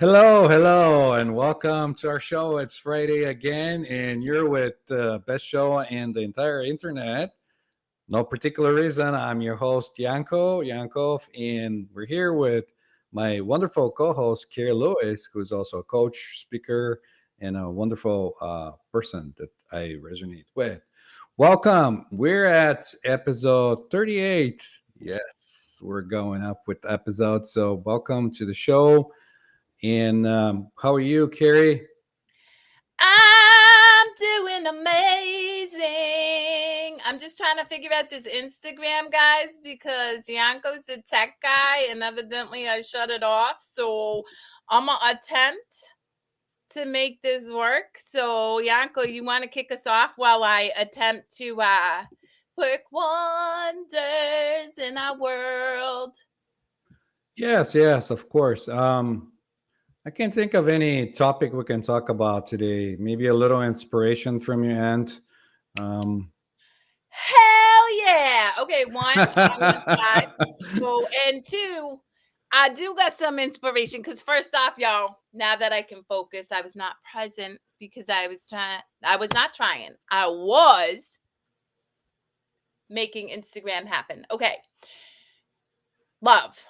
Hello, and welcome to our show. It's Friday again, and you're with the best show in the entire internet. No particular reason. I'm your host, Yankov, and we're here with my wonderful co-host, Kerri Lewis, who's also a coach, speaker, and a wonderful person that I resonate with. Welcome. We're at episode 38. Yes, we're going up with episodes. So welcome to the show. And how are you, Kerri? I'm doing amazing. I'm just trying to figure out this Instagram, guys, because Yanko's a tech guy and evidently I shut it off. So I'm going to attempt to make this work. So, Yanko, you want to kick us off while I attempt to work wonders in our world? Yes, of course. I can't think of any topic we can talk about today. Maybe a little inspiration from your end. Um, Hell yeah. Okay, one, I'm gonna try. So, and two, I do got some inspiration because first off, y'all, now that I can focus, I was not present because I was not trying. I was making Instagram happen. Okay. Love.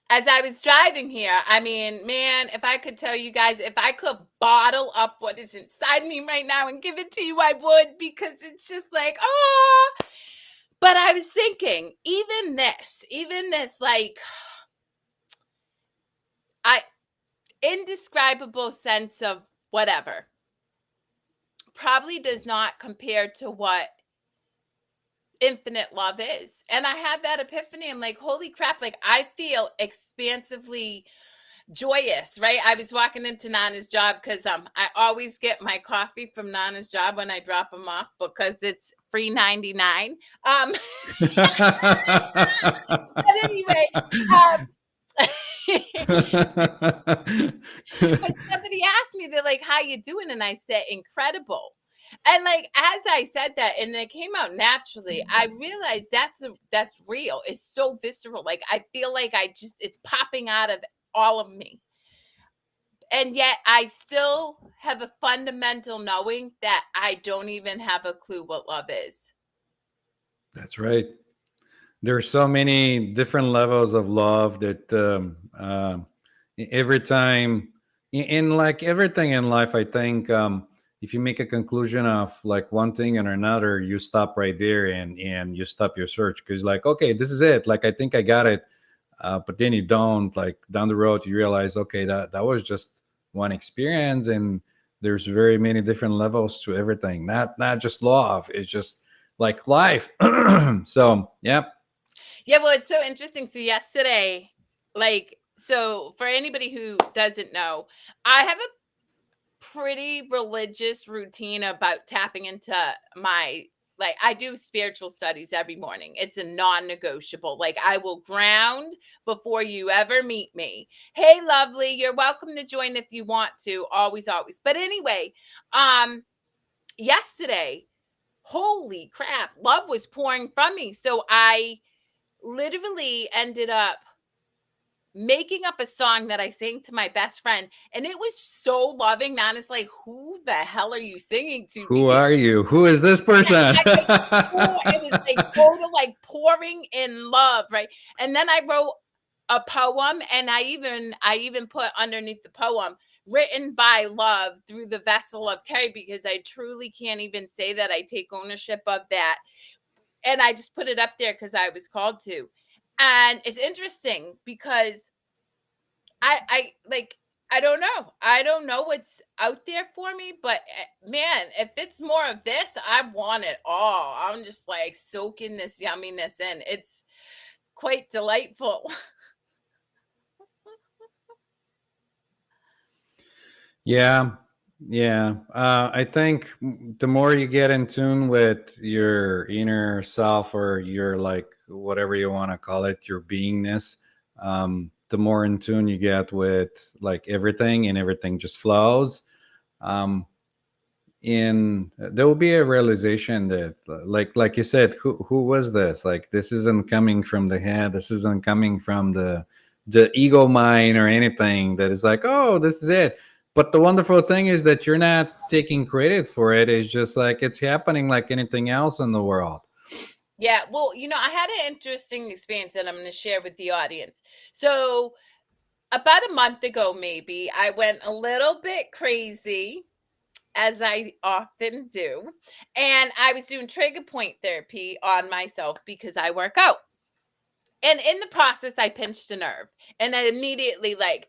As I was driving here, I mean, man, if I could tell you guys, if I could bottle up what is inside me right now and give it to you, I would, because it's just like, oh. But I was thinking, even this, like, indescribable sense of whatever probably does not compare to what infinite love is. And I had that epiphany. I'm like, holy crap, like I feel expansively joyous, right? I was walking into Nana's job because I always get my coffee from Nana's job when I drop them off because it's free 99. But anyway, but somebody asked me, they're like, how you doing? And I said, incredible. And like as I said that, and it came out naturally, I realized that's real. It's so visceral. Like I feel like it's popping out of all of me. And yet I still have a fundamental knowing that I don't even have a clue what love is. That's right. There's so many different levels of love that every time, in like everything in life, I think if you make a conclusion of like one thing and another, you stop right there and you stop your search because like, okay, this is it. Like I think I got it, but then you don't. Like down the road, you realize, okay, that was just one experience, and there's very many different levels to everything. Not just love. It's just like life. So yeah. Yeah, well, it's so interesting. So yesterday, so for anybody who doesn't know, I have a pretty religious routine about tapping into my I do spiritual studies every morning. It's a non-negotiable. Like I will ground before you ever meet me. Hey, lovely, you're welcome to join if you want to. Always, always. But anyway, yesterday, holy crap, love was pouring from me. So I literally ended up making up a song that I sang to my best friend, and it was so loving. Nana's like, who the hell are you singing to? Who are you? Who is this person? It was like total like pouring in love, right? And then I wrote a poem, and I even put underneath the poem, written by love through the vessel of Kerri, because I truly can't even say that I take ownership of that. And I just put it up there because I was called to. And it's interesting because I don't know. I don't know what's out there for me, but man, if it's more of this, I want it all. I'm just like soaking this yumminess in. It's quite delightful. Yeah, yeah. I think the more you get in tune with your inner self or your like whatever you want to call it, your beingness, the more in tune you get with like everything, and everything just flows. Um, and there will be a realization that, like you said, who was this? Like this isn't coming from the head. This isn't coming from the the ego mind or anything that is like, oh, this is it. But the wonderful thing is that you're not taking credit for it. It's just like it's happening like anything else in the world. Yeah, well, I had an interesting experience that I'm going to share with the audience. So, about a month ago, maybe, I went a little bit crazy, as I often do. And I was doing trigger point therapy on myself because I work out. And in the process, I pinched a nerve and I immediately, like,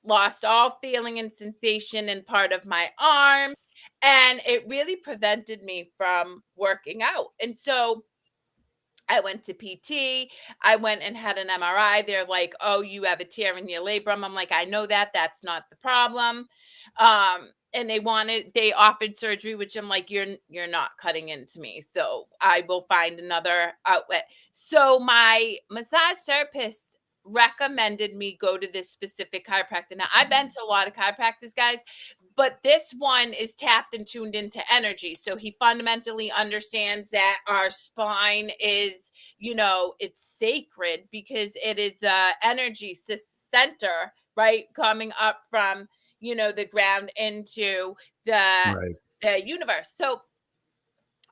lost all feeling and sensation in part of my arm. And it really prevented me from working out. And so, I went to PT. I went and had an MRI. They're like, "Oh, you have a tear in your labrum." I'm like, "I know that. That's not the problem." And they offered surgery, which I'm like, "You're not cutting into me. So I will find another outlet." So my massage therapist recommended me go to this specific chiropractor. Now, I've been to a lot of chiropractors, guys, but this one is tapped and tuned into energy. So he fundamentally understands that our spine is, it's sacred because it is a energy center, right? Coming up from, the ground into the Right. the universe. So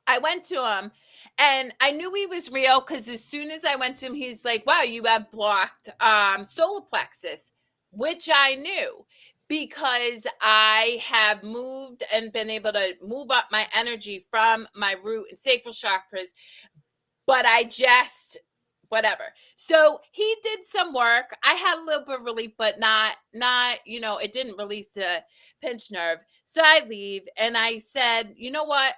I went to him and I knew he was real because as soon as I went to him, he's like, "Wow, you have blocked solar plexus," which I knew because I have moved and been able to move up my energy from my root and sacral chakras, but I just whatever. So he did some work. I had a little bit of relief, but not, it didn't release the pinch nerve. So I leave and I said, "You know what?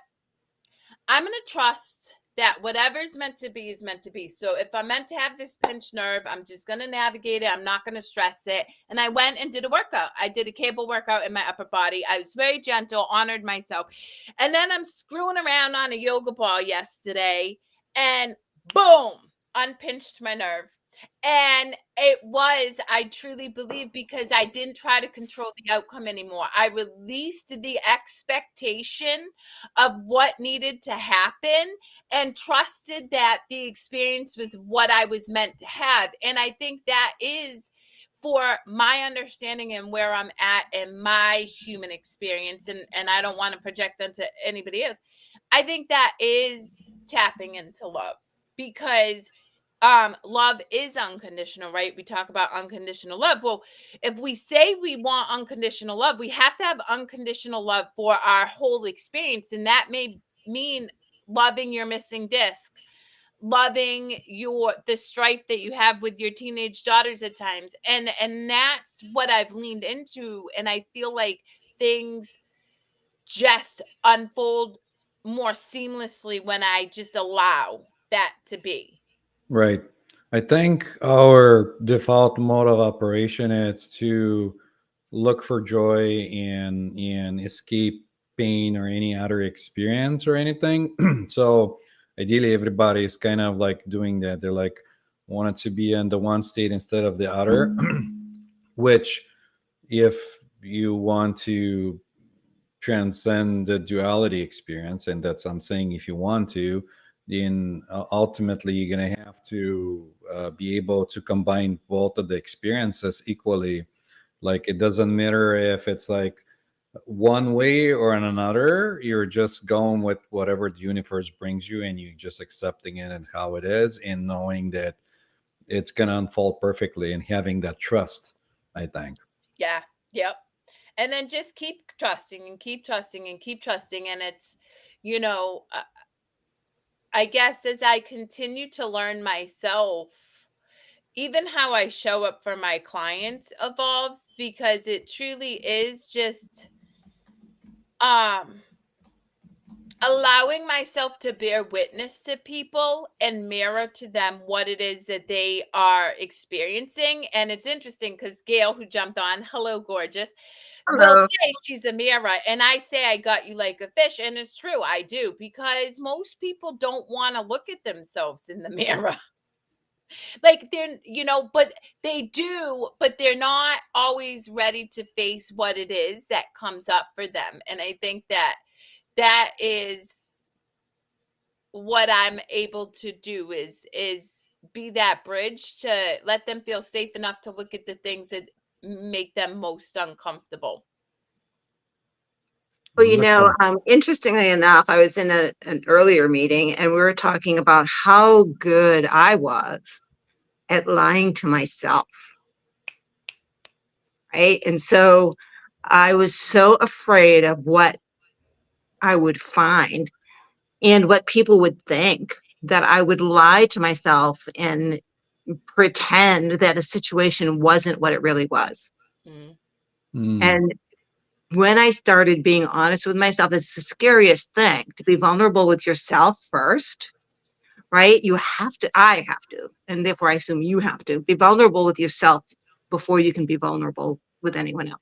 I'm going to trust that whatever's meant to be is meant to be. So if I'm meant to have this pinched nerve, I'm just going to navigate it. I'm not going to stress it." And I went and did a workout. I did a cable workout in my upper body. I was very gentle, honored myself. And then I'm screwing around on a yoga ball yesterday and boom, unpinched my nerve. And I truly believe, because I didn't try to control the outcome anymore. I released the expectation of what needed to happen and trusted that the experience was what I was meant to have. And I think that is for my understanding and where I'm at in my human experience. And I don't want to project onto anybody else. I think that is tapping into love because love is unconditional, right? We talk about unconditional love. Well, if we say we want unconditional love, we have to have unconditional love for our whole experience, and that may mean loving your missing disc, loving the strife that you have with your teenage daughters at times, and that's what I've leaned into. And I feel like things just unfold more seamlessly when I just allow that to be. Right. I think our default mode of operation is to look for joy and escape pain or any other experience or anything. So ideally everybody is kind of like doing that. They're like wanted to be in the one state instead of the other, which if you want to transcend the duality experience, and that's I'm saying if you want to, then ultimately you're going to have to be able to combine both of the experiences equally. Like it doesn't matter if it's like one way or in another, you're just going with whatever the universe brings you and you just accepting it and how it is and knowing that it's going to unfold perfectly and having that trust, I think. Yeah. Yep. And then just keep trusting and keep trusting and keep trusting. And it's, you know, uh, I guess as I continue to learn myself, even how I show up for my clients evolves because it truly is just um allowing myself to bear witness to people and mirror to them what it is that they are experiencing. And it's interesting because Gail, who jumped on, hello, gorgeous, will Hello. say she's a mirror. And I say, I got you like a fish. And it's true, I do, because most people don't want to look at themselves in the mirror. Like but they do, but they're not always ready to face what it is that comes up for them. And I think that that is what I'm able to do is be that bridge to let them feel safe enough to look at the things that make them most uncomfortable. Well, Wonderful. interestingly enough, I was in an earlier meeting and we were talking about how good I was at lying to myself, right? And so I was so afraid of what I would find and what people would think that I would lie to myself and pretend that a situation wasn't what it really was. Mm. Mm. And when I started being honest with myself, it's the scariest thing to be vulnerable with yourself first, right? I have to, and therefore I assume you have to be vulnerable with yourself before you can be vulnerable with anyone else.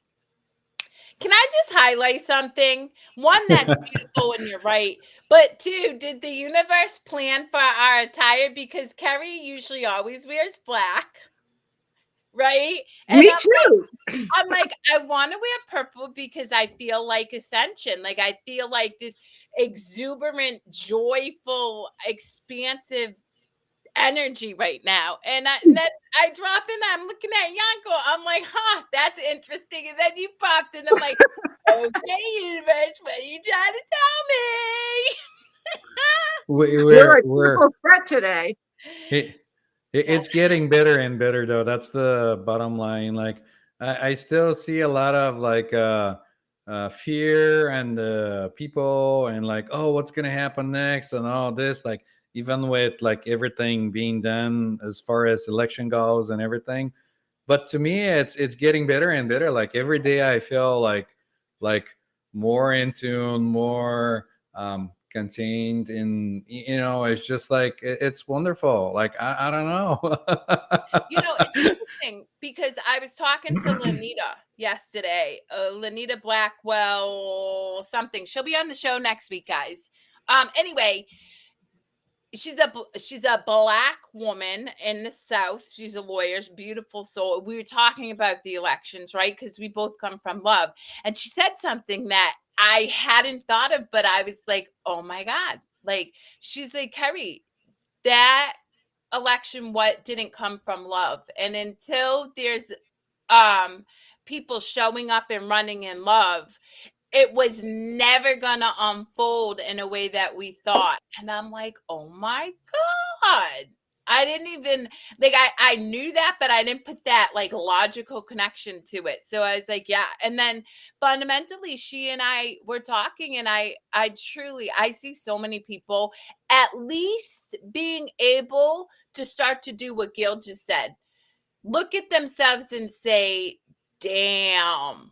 Can I just highlight something? One, that's beautiful and you're right. But two, did the universe plan for our attire? Because Kerri usually always wears black, right? And Me too. I'm like, I want to wear purple because I feel like ascension. Like I feel like this exuberant, joyful, expansive energy right now. And then I drop in, I'm looking at Yanko. I'm like, huh, that's interesting. And then you popped in. I'm like, okay, universe, what are you trying to tell We're You're a we're triple threat today. it, me? it's getting better and better though. That's the bottom line. Like I still see a lot of like fear and people and like, oh, what's gonna happen next and all this. Like even with like everything being done as far as election goes and everything. But to me, it's getting better and better. Like every day, I feel like more in tune, more contained in. It's just like it's wonderful. Like I don't know. You know, it's interesting because I was talking to Lanita yesterday. Lanita Blackwell, something. She'll be on the show next week, guys. Anyway, she's a black woman in the South. She's a lawyer, she's beautiful soul. We were talking about the elections, right? Because we both come from love, and she said something that I hadn't thought of, but I was like, oh my god! Like she's like, Kerri, that election what didn't come from love, and until there's people showing up and running in love, it was never gonna unfold in a way that we thought. And I'm like, oh my god, I didn't even like, I knew that, but I didn't put that like logical connection to it. So I was like, yeah. And then fundamentally she and I were talking, and I truly, I see so many people at least being able to start to do what Gail just said, look at themselves and say, damn, I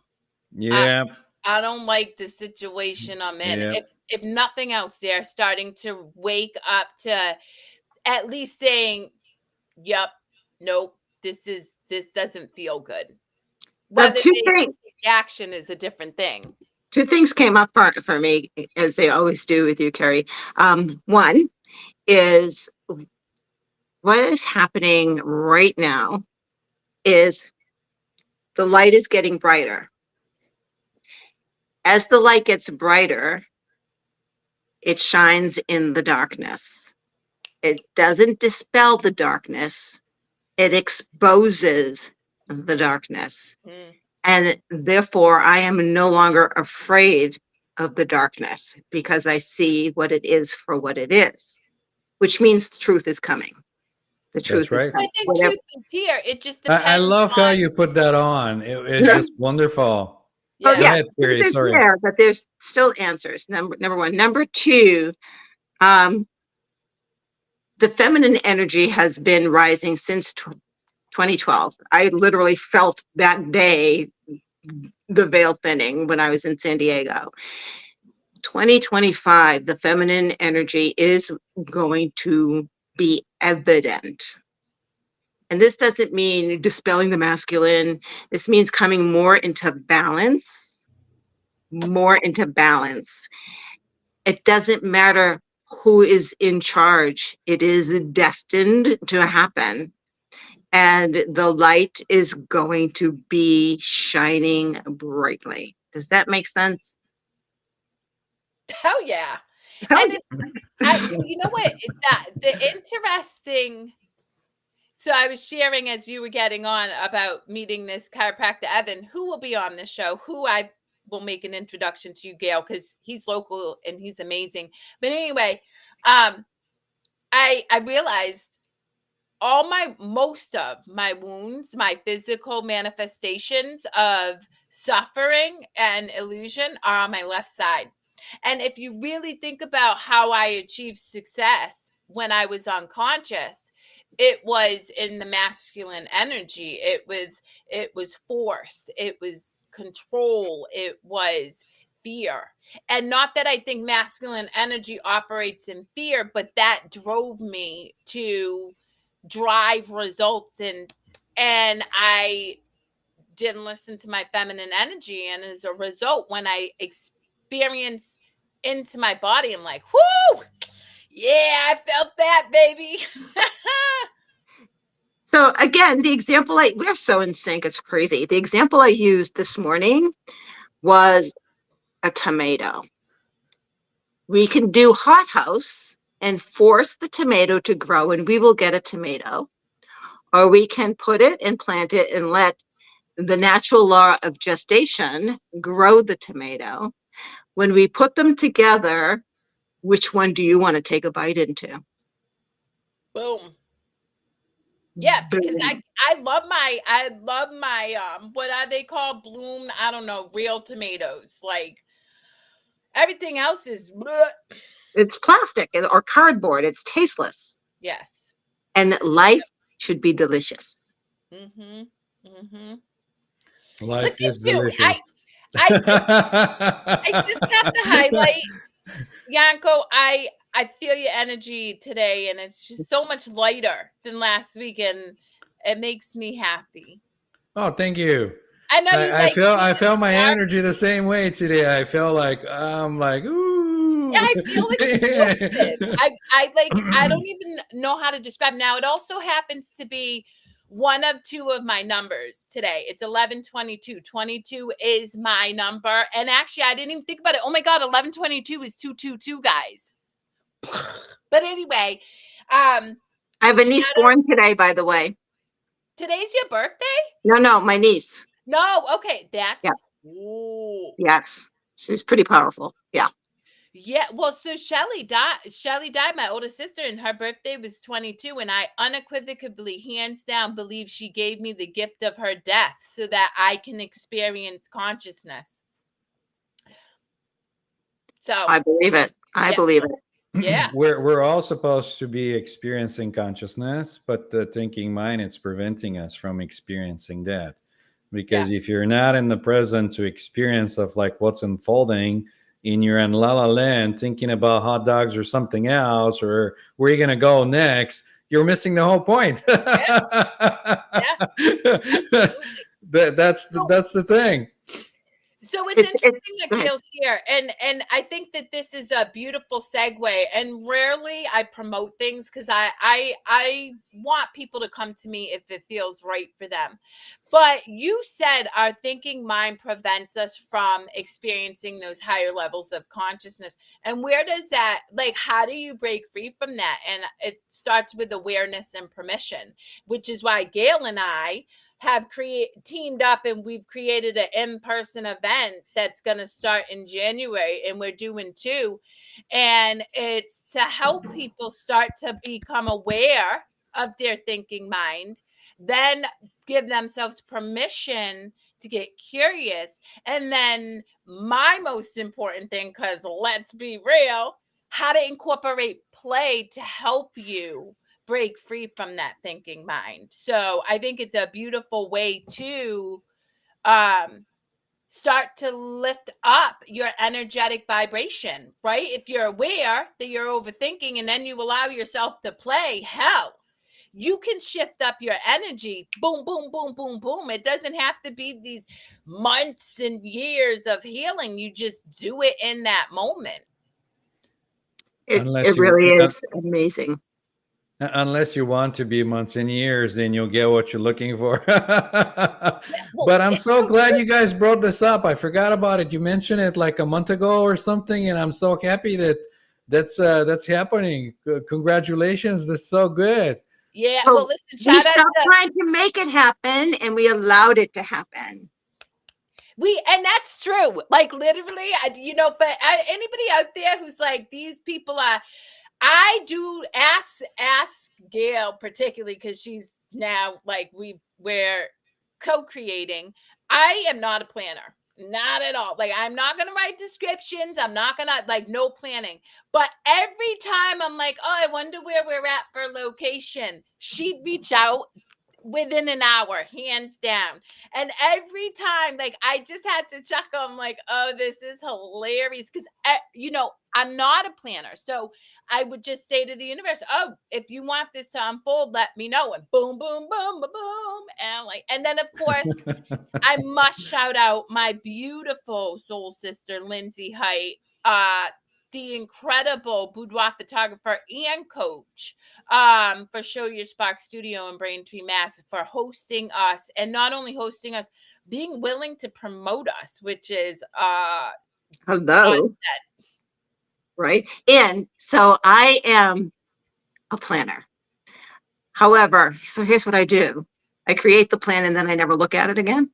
Yeah, I don't like the situation I'm in. yeah, If nothing else, they're starting to wake up to at least saying, "Yep, nope, this doesn't feel good." So Whether they take the action is a different thing. two things came up for me, as they always do with you, Kerri. One is what is happening right now is the light is getting brighter. As the light gets brighter, it shines in the darkness. It doesn't dispel the darkness, it exposes the darkness. Mm. And therefore, I am no longer afraid of the darkness because I see what it is for what it is, which means the truth is coming. The that's truth is right. I coming. think Whatever. truth is here. It just I depends love how on, you put that on. It's just wonderful. Oh, Go yeah. yeah, ahead, truth Kerry. is Sorry. there, but there's still answers. Number one. Number two, um, the feminine energy has been rising since 2012. I literally felt that day the veil thinning when I was in San Diego. 2025, the feminine energy is going to be evident. And this doesn't mean dispelling the masculine. This means coming more into balance, more into balance. It doesn't matter who is in charge, it is destined to happen. And the light is going to be shining brightly. Does that make sense? Hell yeah. Hell And it's, I, you know what? The interesting So I was sharing as you were getting on about meeting this chiropractor Evan, who will be on the show, who I will make an introduction to you, Gail, because he's local and he's amazing. But anyway, I realized most of my wounds, my physical manifestations of suffering and illusion are on my left side. And if you really think about how I achieved success when I was unconscious, it was in the masculine energy. It was force, it was control, it was fear. And not that I think masculine energy operates in fear, but that drove me to drive results, and I didn't listen to my feminine energy, and as a result, when I experience into my body, I'm like, whoo, yeah, I felt that, baby. So again, we're so in sync, it's crazy. The example I used this morning was a tomato. We can do hothouse and force the tomato to grow and we will get a tomato. Or we can put it and plant it and let the natural law of gestation grow the tomato. When we put them together, which one do you want to take a bite into? Boom. Yeah, because Boom. I love my what are they called? Bloom, I don't know, real tomatoes. Like everything else is bleh. It's plastic or cardboard. It's tasteless. Yes. And life should be delicious. Mm-hmm. Mm-hmm. Life Look is at you. delicious. I just have to highlight, Yanko, I feel your energy today, and it's just so much lighter than last week, and it makes me happy. Oh, thank you. I know you like I felt my dark. energy the same way today. I felt like I'm like, ooh. Yeah, I feel explosive. I don't even know how to describe. Now, it also happens to be one of two of my numbers today. It's 1122. 22 is my number. And actually, I didn't even think about it. Oh my God, 1122 is 222, guys. But anyway, I have a niece born today, by the way. Today's your birthday? No, my niece. No, okay. That's yeah. Yes. She's pretty powerful. Yeah. Yeah, well, so Shelly died, my older sister, and her birthday was 22, and I unequivocally, hands down, believe she gave me the gift of her death so that I can experience consciousness. So I believe it. I believe it. Yeah. We're all supposed to be experiencing consciousness, but the thinking mind, it's preventing us from experiencing that. Because if you're not in the present to experience of like what's unfolding, and you're in la la land thinking about hot dogs or something else, or where you're gonna go next, you're missing the whole point. That's the thing. So it's interesting that Gail's here, and I think that this is a beautiful segue. And rarely I promote things because I want people to come to me if it feels right for them. But you said our thinking mind prevents us from experiencing those higher levels of consciousness. And where does that, like, how do you break free from that? And it starts with awareness and permission, which is why Gail and I have teamed up, and we've created an in-person event that's going to start in January, and we're doing 2, and it's to help people start to become aware of their thinking mind, then give themselves permission to get curious, and then my most important thing, because let's be real, how to incorporate play to help you break free from that thinking mind. So I think it's a beautiful way to start to lift up your energetic vibration, right? If you're aware that you're overthinking and then you allow yourself to play, hell, you can shift up your energy. Boom, boom, boom, boom, boom. It doesn't have to be these months and years of healing. You just do it in that moment. It really is amazing. Unless you want to be months and years, then you'll get what you're looking for. But I'm so glad you guys brought this up. I forgot about it. You mentioned it like a month ago or something, and I'm so happy that that's happening. Congratulations. That's so good. Yeah. Well, So listen, we shout out stopped to trying to make it happen and we allowed it to happen. and that's true. Like literally, but anybody out there who's like, these people are, I do ask Gail particularly because she's now like we're co-creating. I am not a planner. Not at all. Like I'm not gonna write descriptions. I'm not gonna like no planning. But every time I'm like, oh, I wonder where we're at for location, she'd reach out within an hour, hands down. And every time, like, I just had to chuckle. I'm like, oh, this is hilarious. Because, I'm not a planner. So I would just say to the universe, oh, if you want this to unfold, let me know. And boom, boom, boom, boom, boom. And I'm like, and then, of course, I must shout out my beautiful soul sister, Lindsay Height, the incredible boudoir photographer and coach for Show Your Spark Studio in Braintree, Mass, for hosting us, and not only hosting us, being willing to promote us, which is Hello. on set. Right. And so I am a planner. However, so here's what I do. I create the plan and then I never look at it again.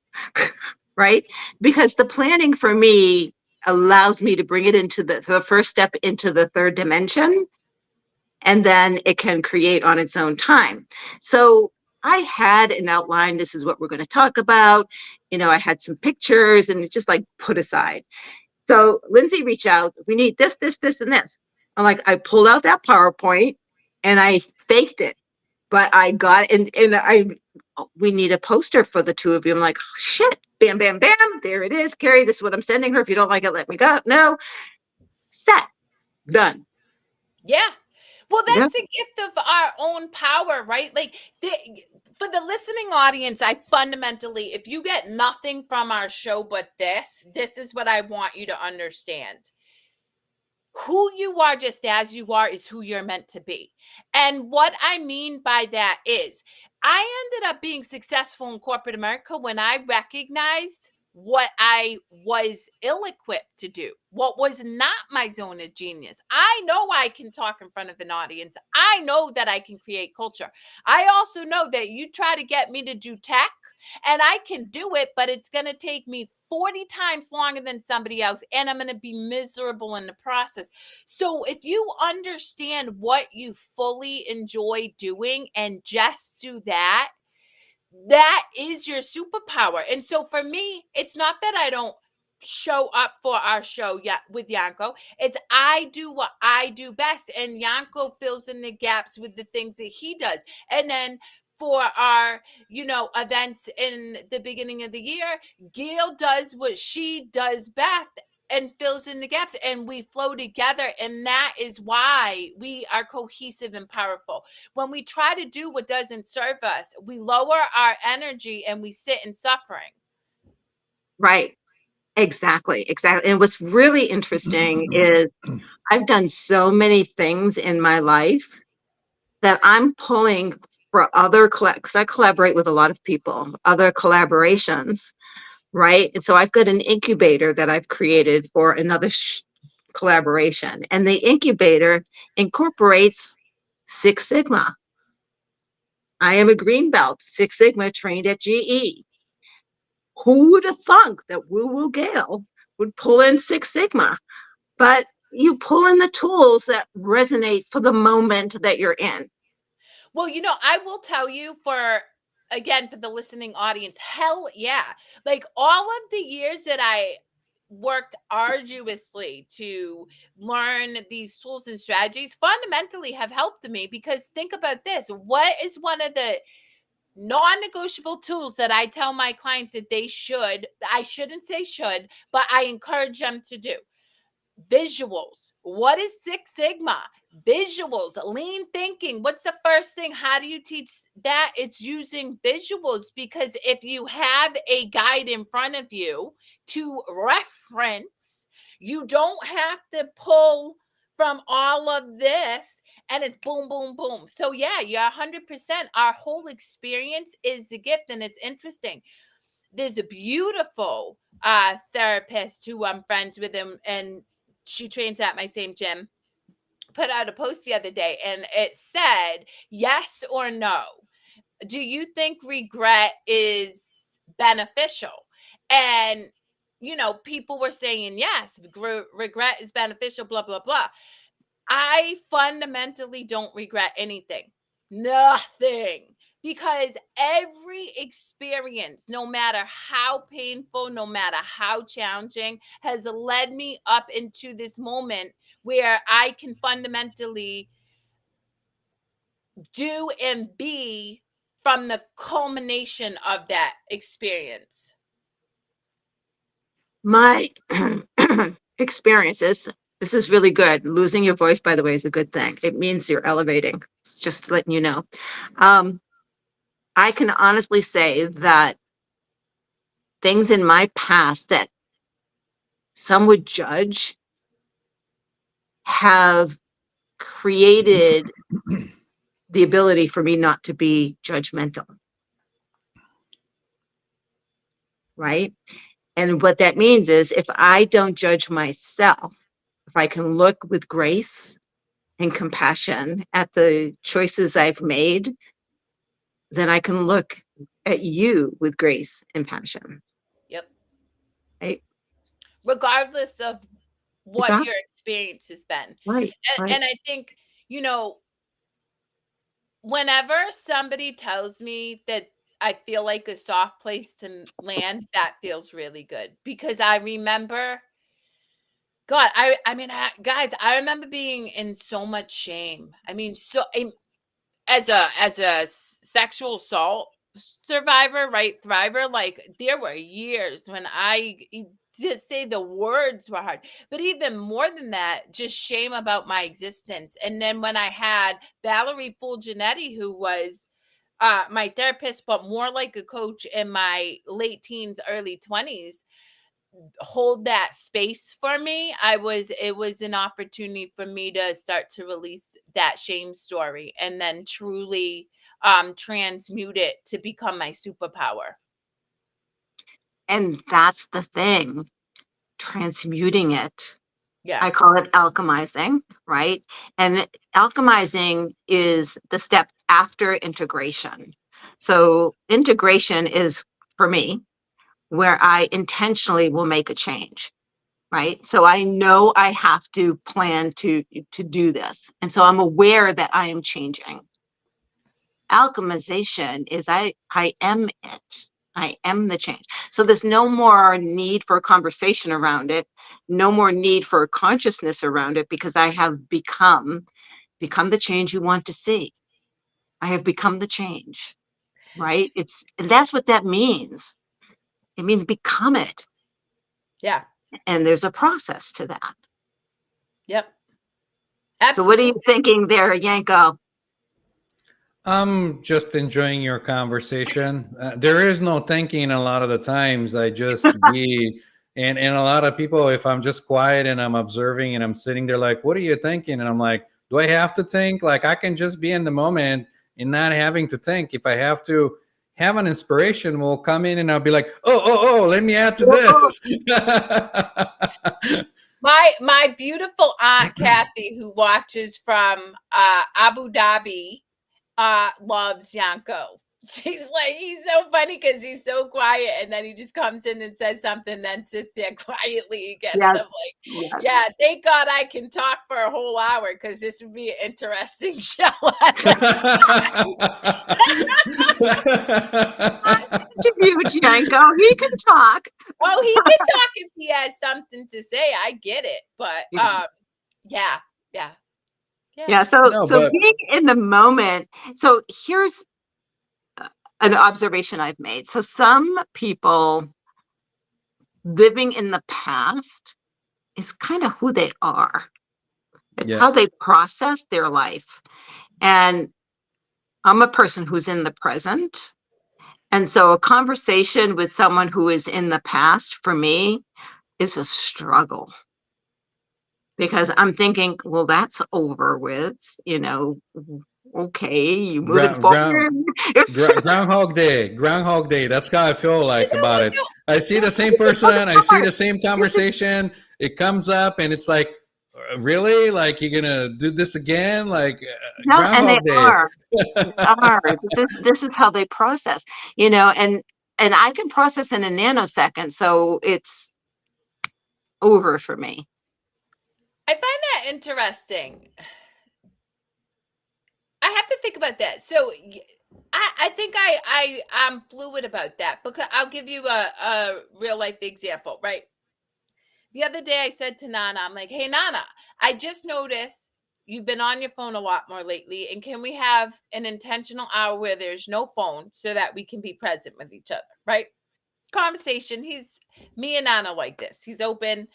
Right? Because the planning for me allows me to bring it into the first step into the third dimension, and then it can create on its own time. So I had an outline. This is what we're going to talk about. I had some pictures and it just like put aside. So Lindsay reached out. We need this, this, this, and this. I'm like, I pulled out that PowerPoint and I faked it, but I got we need a poster for the two of you. I'm like, oh, shit, bam, bam, bam. There it is, Kerri. This is what I'm sending her. If you don't like it, let me go. No, set, done. Yeah. Well, Yeah. that's a gift of our own power, right? Like for the listening audience, I fundamentally, if you get nothing from our show but this is what I want you to understand. Who you are just as you are is who you're meant to be. And what I mean by that is I ended up being successful in corporate America when I recognized what I was ill equipped to do, what was not my zone of genius. I know I can talk in front of an audience. I know that I can create culture. I also know that you try to get me to do tech and I can do it, but it's going to take me 40 times longer than somebody else, and I'm going to be miserable in the process. So, if you understand what you fully enjoy doing and just do that, that is your superpower. And so, for me, it's not that I don't show up for our show yet with Yanko. It's I do what I do best, and Yanko fills in the gaps with the things that he does. And then for our, events in the beginning of the year, Gail does what she does best and fills in the gaps, and we flow together. And that is why we are cohesive and powerful. When we try to do what doesn't serve us, we lower our energy and we sit in suffering. Right. Exactly. Exactly. And what's really interesting is I've done so many things in my life that I'm pulling for other because I collaborate with a lot of people, other collaborations, right? And so I've got an incubator that I've created for another collaboration, and the incubator incorporates Six Sigma. I am a green belt, Six Sigma, trained at GE. Who would have thunk that Woo Woo Gail would pull in Six Sigma? But you pull in the tools that resonate for the moment that you're in. Well, I will tell you again, for the listening audience, hell yeah. Like all of the years that I worked arduously to learn these tools and strategies fundamentally have helped me, because think about this. What is one of the non-negotiable tools that I tell my clients that I shouldn't say should, but I encourage them to do? Visuals. What is Six Sigma? Visuals. Lean thinking. What's the first thing? How do you teach that? It's using visuals, because if you have a guide in front of you to reference, you don't have to pull from all of this, and it's boom, boom, boom. So yeah, you're 100%. Our whole experience is a gift, and it's interesting. There's a beautiful therapist who I'm friends with him, and she trains at my same gym. put out a post the other day, and it said, yes or no, do you think regret is beneficial? And, people were saying, yes, regret is beneficial, blah, blah, blah. I fundamentally don't regret anything. Nothing. Because every experience, no matter how painful, no matter how challenging, has led me up into this moment where I can fundamentally do and be from the culmination of that experience. My experiences, this is really good. Losing your voice, by the way, is a good thing. It means you're elevating. It's just letting you know. I can honestly say that things in my past that some would judge have created the ability for me not to be judgmental. Right? And what that means is if I don't judge myself, if I can look with grace and compassion at the choices I've made, then I can look at you with grace and passion. Yep. Right? Regardless of what Exactly. your experience has been. Right. And I think, whenever somebody tells me that I feel like a soft place to land, that feels really good, because I remember, God, guys, I remember being in so much shame. I mean, as a sexual assault survivor, right, thriver, like there were years when just say the words were hard, but even more than that, just shame about my existence. And then when I had Valerie Fulginetti, who was my therapist, but more like a coach in my late teens, early 20s, hold that space for me, it was an opportunity for me to start to release that shame story and then truly transmute it to become my superpower. And that's the thing, transmuting it. Yeah. I call it alchemizing, right? And alchemizing is the step after integration. So integration is, for me, where I intentionally will make a change, right? So I know I have to plan to do this. And so I'm aware that I am changing. Alchemization is I am it. I am the change. So there's no more need for a conversation around it, no more need for consciousness around it, because I have become the change you want to see. I have become the change, right? And that's what that means. It means become it. Yeah. And there's a process to that. Yep. So what are Absolutely. you thinking there, Yanko? I'm just enjoying your conversation. There is no thinking a lot of the times. I just be, and a lot of people, if I'm just quiet and I'm observing and I'm sitting there like, what are you thinking? And I'm like, do I have to think? Like, I can just be in the moment and not having to think. If I have to have an inspiration, will come in and I'll be like, oh, let me add to this. My beautiful aunt Kathy, who watches from Abu Dhabi, loves Yanko. She's like, he's so funny because he's so quiet, and then he just comes in and says something, then sits there quietly again. Yes. And I'm like, Yes. yeah, thank God I can talk for a whole hour, because this would be an interesting show. Interviewed Yanko. He can talk. Oh, he can talk if he has something to say. I get it, but yeah. So No, but being in the moment. So here's an observation I've made. So some people living in the past is kind of who they are. It's yeah, how they process their life. And I'm a person who's in the present. And so a conversation with someone who is in the past for me is a struggle, because I'm thinking, well, that's over with, okay, you moving forward. Groundhog Day. That's how I feel like about I it. know. I see the same person. I see the same conversation. It comes up, and it's like, really? Like, you're gonna do this again? Like, No, and they Groundhog Day. are. They are. This is how they process, and I can process in a nanosecond, so it's over for me. I find that interesting. I have to think about that. So I think I'm fluid about that, because I'll give you a real life example, right? The other day I said to Nana, I'm like, hey Nana, I just noticed you've been on your phone a lot more lately. And can we have an intentional hour where there's no phone so that we can be present with each other? Right? Conversation. Me and Nana like this. He's open.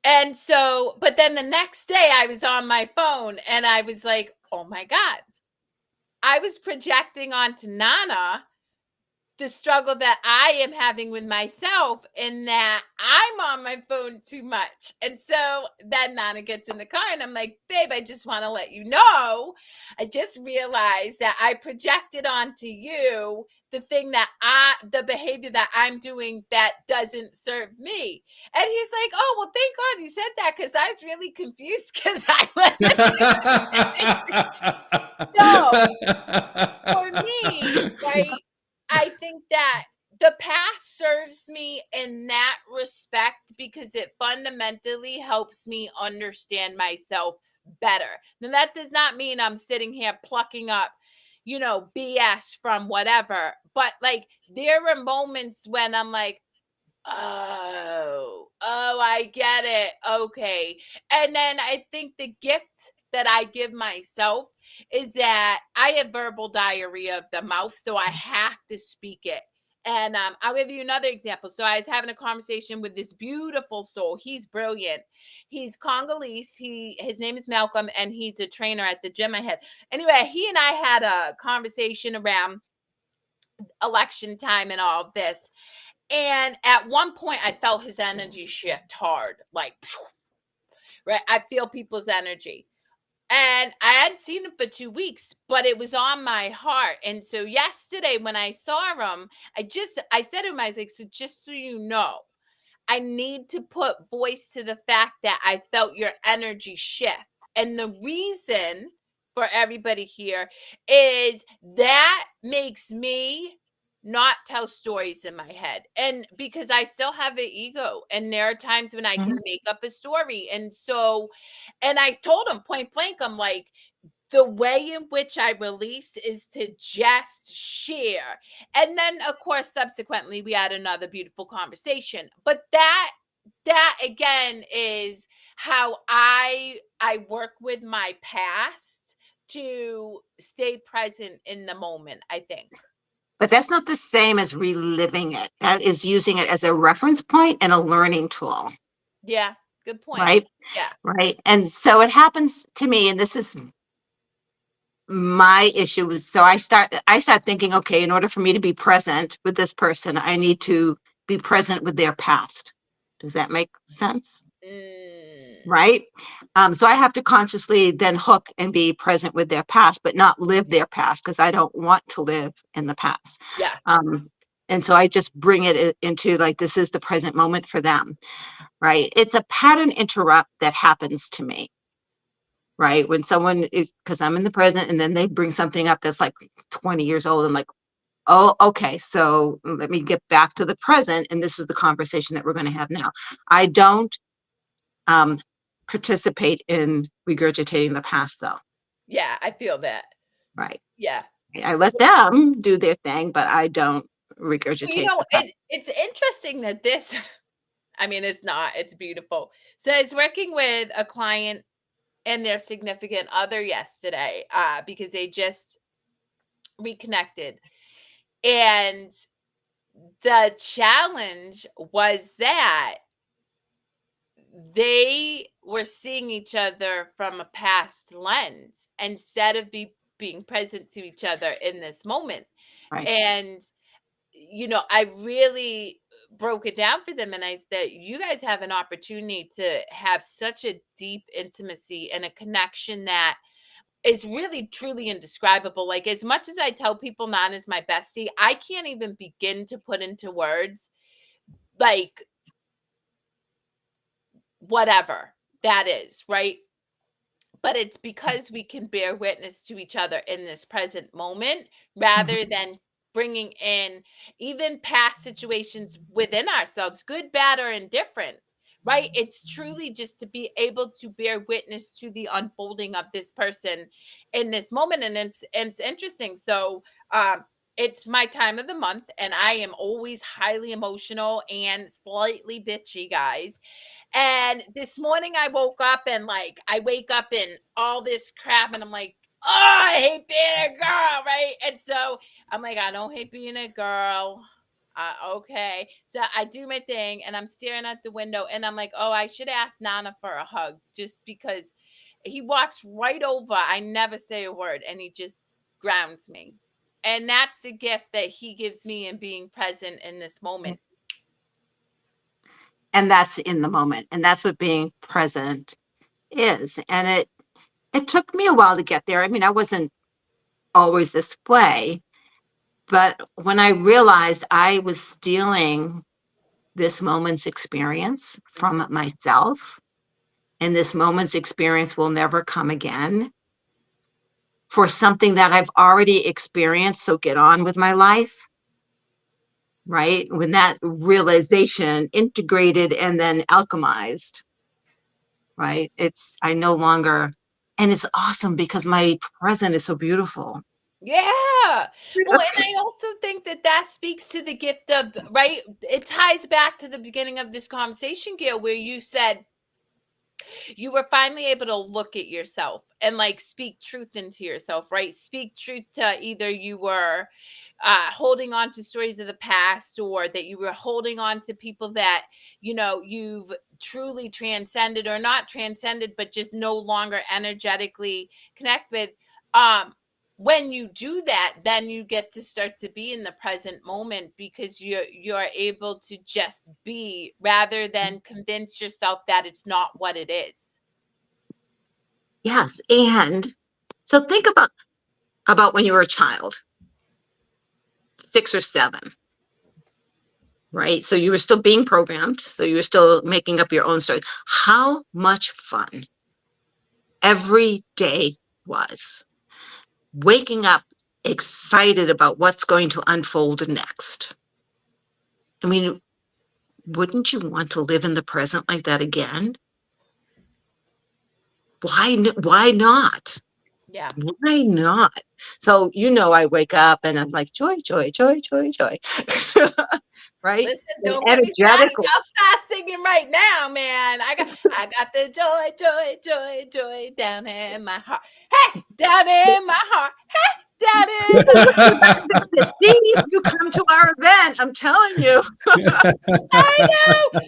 And so, but then the next day I was on my phone and I was like, oh my God, I was projecting onto Nana the struggle that I am having with myself, in that I'm on my phone too much. And so then Nana gets in the car and I'm like, babe, I just want to let you know, I just realized that I projected onto you the behavior that I'm doing that doesn't serve me. And he's like, oh, well, thank God you said that, because I was really confused because I wasn't. So for me, right, I think that the past serves me in that respect because it fundamentally helps me understand myself better. Now, that does not mean I'm sitting here plucking up, BS from whatever. But like, there were moments when I'm like, oh, I get it. Okay. And then I think the gift that I give myself is that I have verbal diarrhea of the mouth, so I have to speak it. And I'll give you another example. So I was having a conversation with this beautiful soul. He's brilliant. He's Congolese. His name is Malcolm, and he's a trainer at the gym I had. Anyway, he and I had a conversation around election time and all of this. And at one point, I felt his energy shift hard, like, right? I feel people's energy. And I hadn't seen him for 2 weeks, but it was on my heart. And so yesterday, when I saw him, I said to him, I was like, so just so you know, I need to put voice to the fact that I felt your energy shift. And the reason for everybody here is that makes me not tell stories in my head. And because I still have an ego, and there are times when I can make up a story. And so, and I told him point blank, I'm like, the way in which I release is to just share. And then of course subsequently we had another beautiful conversation. But that again is how I work with my past to stay present in the moment, I think. But that's not the same as reliving it. That is using it as a reference point and a learning tool. Yeah, good point. Right? Yeah. Right. And so it happens to me, and this is my issue. So I start thinking, okay, in order for me to be present with this person, I need to be present with their past. Does that make sense? Right. So I have to consciously then hook and be present with their past, but not live their past, because I don't want to live in the past. Yeah. And so I just bring it into, like, this is the present moment for them. Right. It's a pattern interrupt that happens to me. Right. When someone is, because I'm in the present, and then they bring something up that's like 20 years old. I'm like, oh, okay. So let me get back to the present. And this is the conversation that we're going to have now. I don't participate in regurgitating the past, though. Yeah, I feel that. Right. Yeah. I let them do their thing, but I don't regurgitate. It's interesting that this, I mean, it's beautiful. So I was working with a client and their significant other yesterday, because they just reconnected. And the challenge was that they were seeing each other from a past lens instead of being present to each other in this moment. Right. And I really broke it down for them, and I said, you guys have an opportunity to have such a deep intimacy and a connection that is really truly indescribable. Like, as much as I tell people Nana's my bestie, I can't even begin to put into words, like, whatever that is, right? But it's because we can bear witness to each other in this present moment rather Mhm. than bringing in even past situations within ourselves, good, bad, or indifferent, right? It's truly just to be able to bear witness to the unfolding of this person in this moment. And it's interesting. So, it's my time of the month, and I am always highly emotional and slightly bitchy, guys. And this morning I woke up and like I wake up in all this crap and I'm like, oh, I hate being a girl, right? And so I'm like, I don't hate being a girl. Okay. So I do my thing and I'm staring at the window and I'm like, oh, I should ask Nana for a hug just because he walks right over. I never say a word and he just grounds me. And that's a gift that he gives me in being present in this moment. And that's in the moment. And that's what being present is. And it took me a while to get there. I mean, I wasn't always this way, but when I realized I was stealing this moment's experience from myself, and this moment's experience will never come again for something that I've already experienced. So get on with my life, right? When that realization integrated and then alchemized, right? I no longer, and it's awesome because my present is so beautiful. Yeah. Well, and I also think that that speaks to the gift of, right? It ties back to the beginning of this conversation, Gail, where you said you were finally able to look at yourself and like speak truth into yourself, right? Speak truth to either you were holding on to stories of the past or that you were holding on to people that, you've truly transcended or not transcended, but just no longer energetically connect with. Um, when you do that, then you get to start to be in the present moment because you're able to just be rather than convince yourself that it's not what it is. Yes. And so think about when you were a child, 6 or 7, right? So you were still being programmed. So you were still making up your own story. How much fun every day was. Waking up excited about what's going to unfold next. I mean, wouldn't you want to live in the present like that again? Why not? Yeah. Why not? So, I wake up and I'm like, joy, joy, joy, joy, joy. Right? Listen, And don't get me started. energetically. Y'all start singing right now, man. I got the joy, joy, joy, joy down in my heart. Hey, down in my heart. Hey, down in my See, you come to our event. I'm telling you. I know, but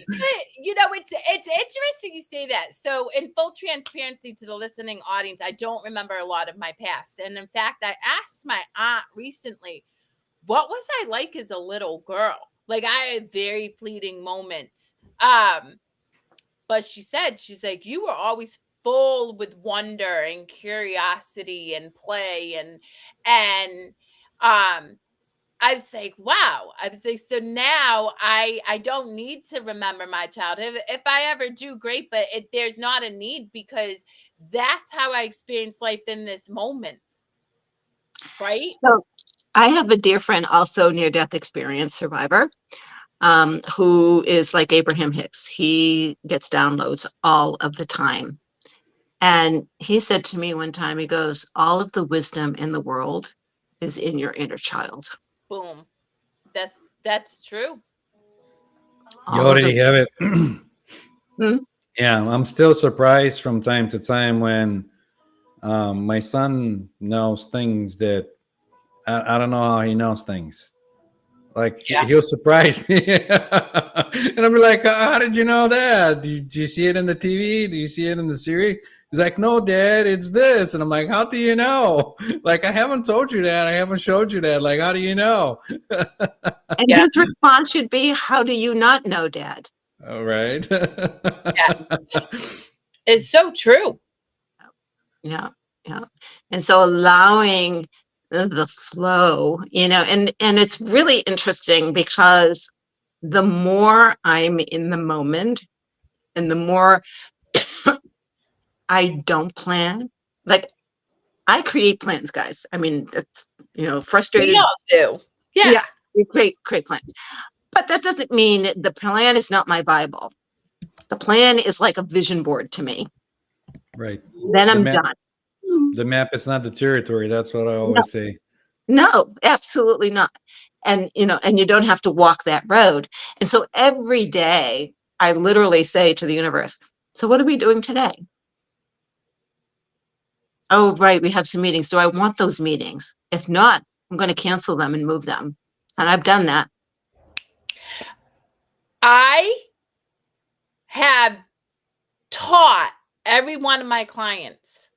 it's interesting you say that. So, in full transparency to the listening audience, I don't remember a lot of my past, and in fact, I asked my aunt recently, "What was I like as a little girl?" Like, I had very fleeting moments. But she's like, "You were always full with wonder and curiosity and play and um." I was like, wow. I was like, so now I don't need to remember my childhood. If I ever do, great, but there's not a need because that's how I experience life in this moment, right? So I have a dear friend, also near-death experience survivor, who is like Abraham Hicks. He gets downloads all of the time. And he said to me one time, he goes, all of the wisdom in the world is in your inner child. Boom. That's true. You All of the already have it. Hmm? Yeah, I'm still surprised from time to time when my son knows things that I don't know how he knows things. Like Yeah. he'll surprise me, and I'll be like, "How did you know that? Do you see it in the TV? Do you see it in the series?" He's like, "No, Dad, it's this," and I'm like, "How do you know? Like, I haven't told you that. I haven't showed you that. Like, how do you know?" And Yeah. his response should be, how do you not know, Dad? All right. Yeah. It's so true. Yeah, yeah. And so allowing the flow, and it's really interesting because the more I'm in the moment and the more I don't plan. Like, I create plans, guys. I mean, that's, We frustrated. all do. Yeah. Yeah, we create plans. But that doesn't mean the plan is not my Bible. The plan is like a vision board to me. Right. Then The I'm map. done. The map is not the territory. That's what I No, always say. no, absolutely not. And and you don't have to walk that road. And so every day I literally say to the universe, so what are we doing today? Oh, right, we have some meetings. Do I want those meetings? If not, I'm going to cancel them and move them. And I've done that. I have taught every one of my clients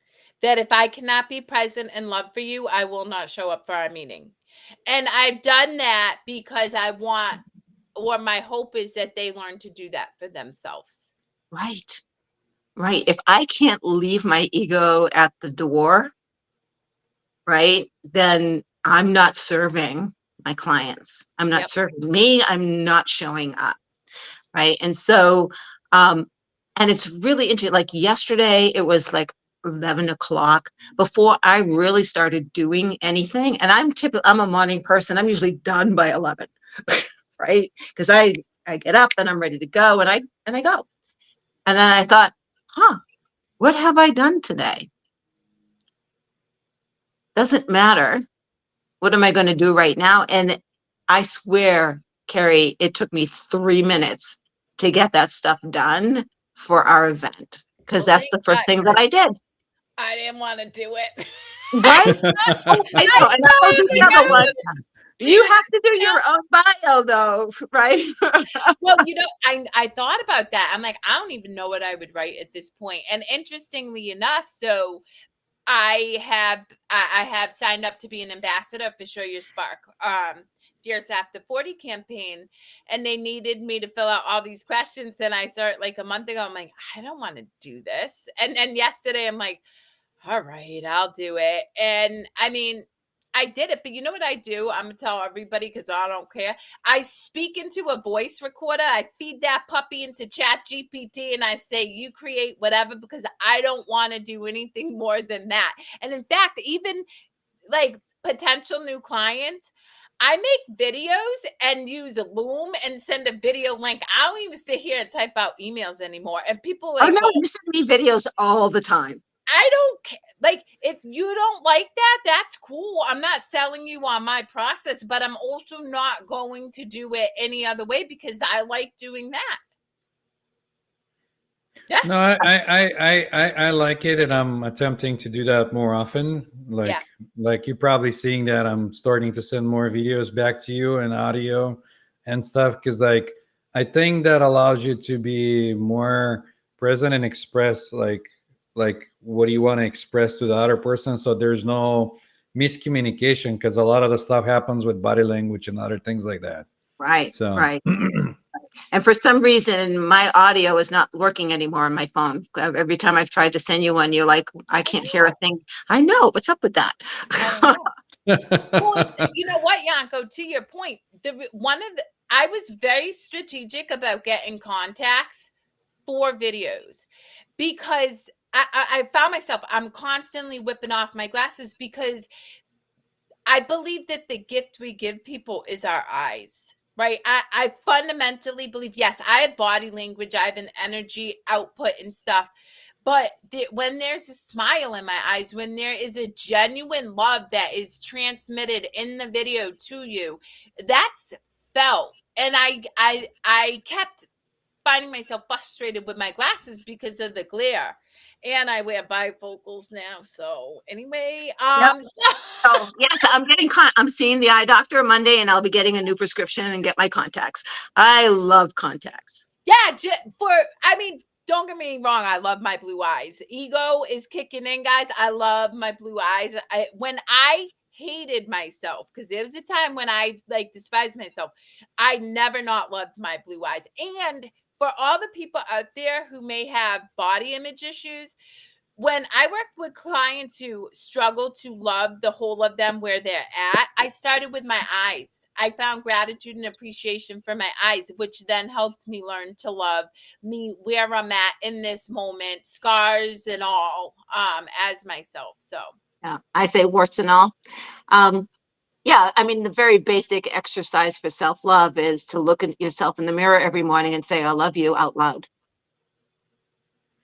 that if I cannot be present and love for you, I will not show up for our meeting. And I've done that because I want, or my hope is that they learn to do that for themselves. Right. Right. If I can't leave my ego at the door, right, then I'm not serving my clients. I'm not Yep. serving me. I'm not showing up. Right. And so, and it's really interesting. Like yesterday, it was like 11 o'clock before I really started doing anything. And I'm a morning person. I'm usually done by 11, right? Because I get up and I'm ready to go and I go. And then I thought, what have I done today? Doesn't matter. What am I going to do right now? And I swear, Kerri, it took me 3 minutes to get that stuff done for our event, because Well, that's thank the first God, thing that I did. I didn't want to do it. Right? Oh, I know. And I told you the other one. You have to do your own bio, though, right? Well, I thought about that. I'm like, I don't even know what I would write at this point. And interestingly enough, so I have signed up to be an ambassador for Show Your Spark, Fierce After 40 campaign, and they needed me to fill out all these questions. And I started like a month ago. I'm like, I don't want to do this. And then yesterday, I'm like, all right, I'll do it. And I mean, I did it, but you know what I do? I'm gonna tell everybody because I don't care. I speak into a voice recorder. I feed that puppy into Chat GPT and I say, you create whatever, because I don't want to do anything more than that. And in fact, even like potential new clients, I make videos and use Loom and send a video link. I don't even sit here and type out emails anymore. And people Oh, like, no, well, you send me videos all the time. I don't care. Like, if you don't like that, that's cool. I'm not selling you on my process, but I'm also not going to do it any other way because I like doing that. Yeah. No, I like it, and I'm attempting to do that more often. Yeah. Like you're probably seeing that I'm starting to send more videos back to you and audio and stuff, because like I think that allows you to be more present and express like what do you want to express to the other person, so there's no miscommunication, because a lot of the stuff happens with body language and other things like that. Right, So right. And for some reason, my audio is not working anymore on my phone. Every time I've tried to send you one, you're like, I can't hear a thing. I know. What's up with that? I don't know. Well, you know what, Yanko, to your point, I was very strategic about getting contacts for videos because I found myself, I'm constantly whipping off my glasses because I believe that the gift we give people is our eyes, right? I fundamentally believe, yes, I have body language, I have an energy output and stuff. But when there's a smile in my eyes, when there is a genuine love that is transmitted in the video to you, that's felt. And I kept finding myself frustrated with my glasses because of the glare. And I wear bifocals now. So anyway, Yep. so So yes, I'm seeing the eye doctor Monday, and I'll be getting a new prescription and get my contacts. I love contacts. yeah, I mean, don't get me wrong, I love my blue eyes. Ego is kicking in, guys. I love my blue eyes. When I hated myself, because there was a time when I like despised myself, I never not loved my blue eyes. And for all the people out there who may have body image issues, when I work with clients who struggle to love the whole of them where they're at, I started with my eyes. I found gratitude and appreciation for my eyes, which then helped me learn to love me where I'm at in this moment, scars and all, as myself. So Yeah, I say warts and all. Yeah, I mean, the very basic exercise for self-love is to look at yourself in the mirror every morning and say, I love you out loud.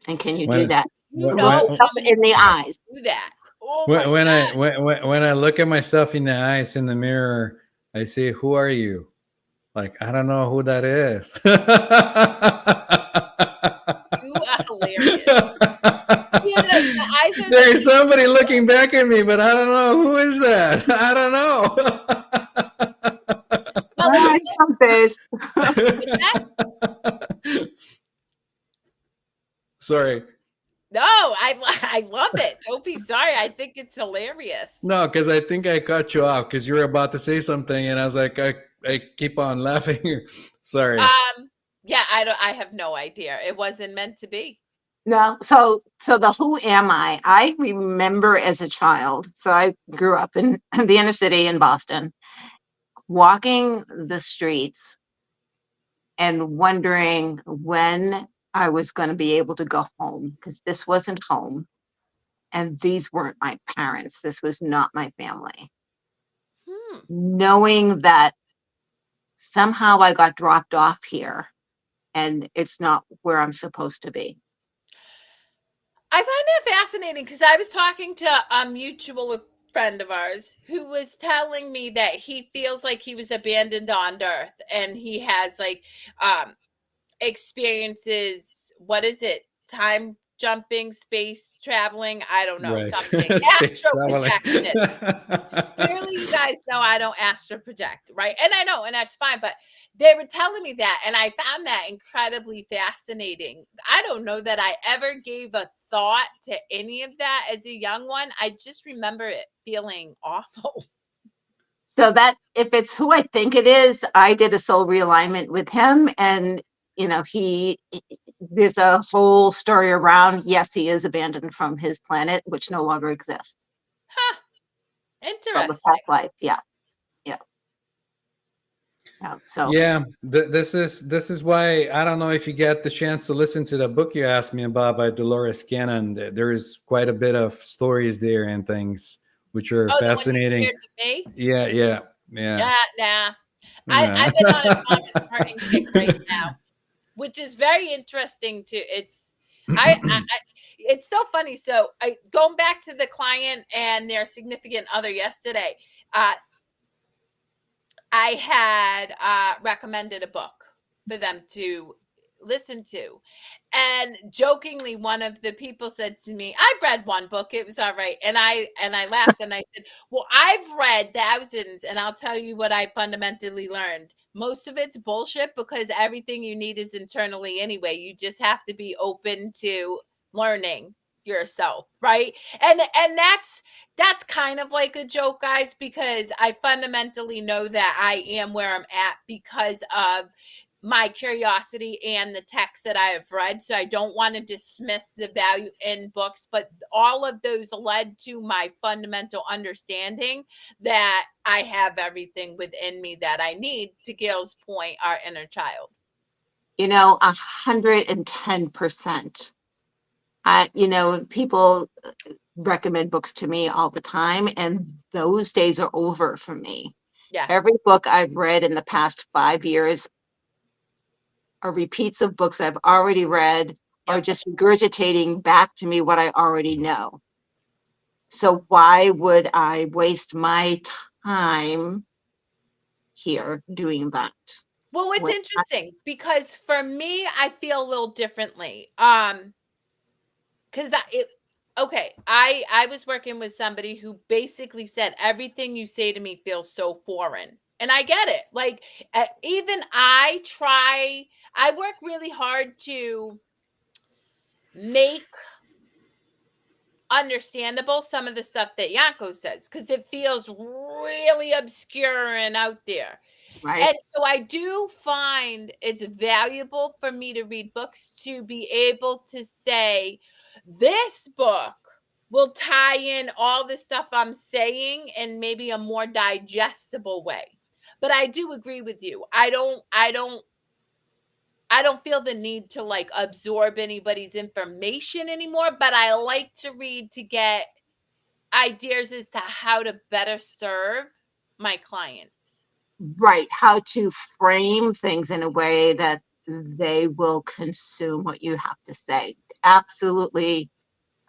And can you do when that? you when know Look how yourself many in the people eyes. do that. Oh my when I God. when I look at myself in the eyes in the mirror, I say, "Who are you?" Like, I don't know who that is. You are hilarious. Yeah, the eyes are the There's somebody looking back at me, but I don't know who is that. I don't well, if you Some days. with that, know. Sorry. no, I love it. Don't be sorry. I think it's hilarious. No, because I think I cut you off because you were about to say something, and I was like, I keep on laughing. Sorry. Yeah, I have no idea. It wasn't meant to be. No, so the who am I remember as a child. So I grew up in the inner city in Boston, walking the streets and wondering when I was going to be able to go home because this wasn't home and these weren't my parents. This was not my family. Hmm. Knowing that somehow I got dropped off here and it's not where I'm supposed to be. I find that fascinating because I was talking to a mutual friend of ours who was telling me that he feels like he was abandoned on Earth and he has like um experiences, what is it, time jumping, space traveling, I don't know, Right. something, Space astro traveling. projection. Clearly you guys know I don't astro project, right? And I know, and that's fine, but they were telling me that and I found that incredibly fascinating. I don't know that I ever gave a thought to any of that as a young one. I just remember it feeling awful. So that if it's who I think it is, I did a soul realignment with him and there's a whole story around, yes, he is abandoned from his planet, which no longer exists Huh, from a interesting. past life. Yeah, yeah, yeah. So Yeah, this is why I don't know if you get the chance to listen to the book you asked me about by Dolores Cannon. There is quite a bit of stories there and things which are Oh, the one you fascinating. shared with me. Yeah, yeah, yeah. Yeah, nah. I've been on a Thomas Yeah. Martin kick right now, which is very interesting too. I it's so funny. So I going back to the client and their significant other yesterday. Uh, I had recommended a book for them to listen to. And jokingly, one of the people said to me, I've read one book, it was all right. And I laughed and I said, well, I've read thousands, and I'll tell you what I fundamentally learned. Most of it's bullshit because everything you need is internally anyway. You just have to be open to learning yourself, right? And that's kind of like a joke, guys, because I fundamentally know that I am where I'm at because of my curiosity and the text that I have read. So I don't want to dismiss the value in books, but all of those led to my fundamental understanding that I have everything within me that I need, to Gail's point, our inner child. 110%. People recommend books to me all the time, and those days are over for me. Yeah. Every book I've read in the past 5 years are repeats of books I've already read or Yep. just regurgitating back to me what I already know. So why would I waste my time here doing that? Well, it's When interesting because for me, I feel a little differently. Because I was working with somebody who basically said everything you say to me feels so foreign, and I get it. Like even I work really hard to make understandable some of the stuff that Yanko says because it feels really obscure and out there. Right. And so I do find it's valuable for me to read books to be able to say, this book will tie in all the stuff I'm saying in maybe a more digestible way. But I do agree with you. I don't feel the need to like absorb anybody's information anymore, but I like to read to get ideas as to how to better serve my clients. Right. How to frame things in a way that they will consume what you have to say. Absolutely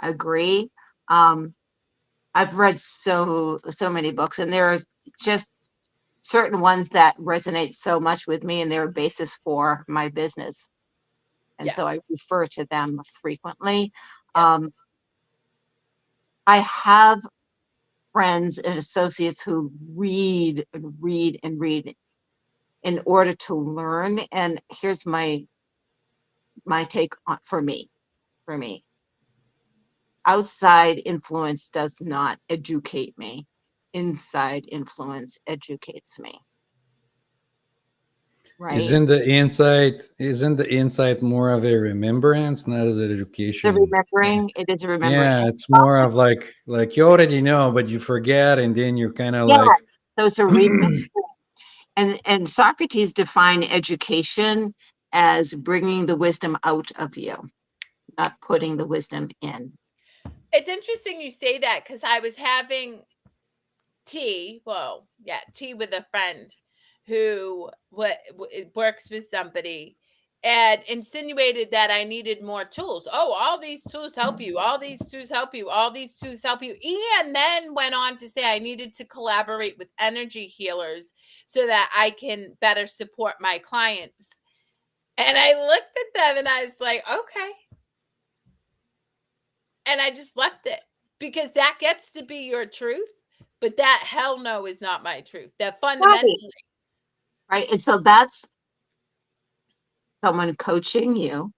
agree. I've read so many books, and there are just certain ones that resonate so much with me, and they're a basis for my business. And Yeah. so I refer to them frequently. Yep. I have friends and associates who read and read and read in order to learn. And here's my take on for me. Outside influence does not educate me. Inside influence educates me. Right? Isn't the insight more of a remembrance, not as an It's a education? remembering. It is a remembering. Yeah, it's more of like you already know, but you forget, and then you're kind of Yeah. like, So it's a remember. And Socrates defined education as bringing the wisdom out of you, not putting the wisdom in. It's interesting you say that because I was having tea with a friend who works with somebody and insinuated that I needed more tools. Oh, all these tools help you. All these tools help you. All these tools help you. And then went on to say I needed to collaborate with energy healers so that I can better support my clients. And I looked at them and I was like, okay. And I just left it because that gets to be your truth. But that hell no is not my truth. That fundamentally, Right. And so that's someone coaching you,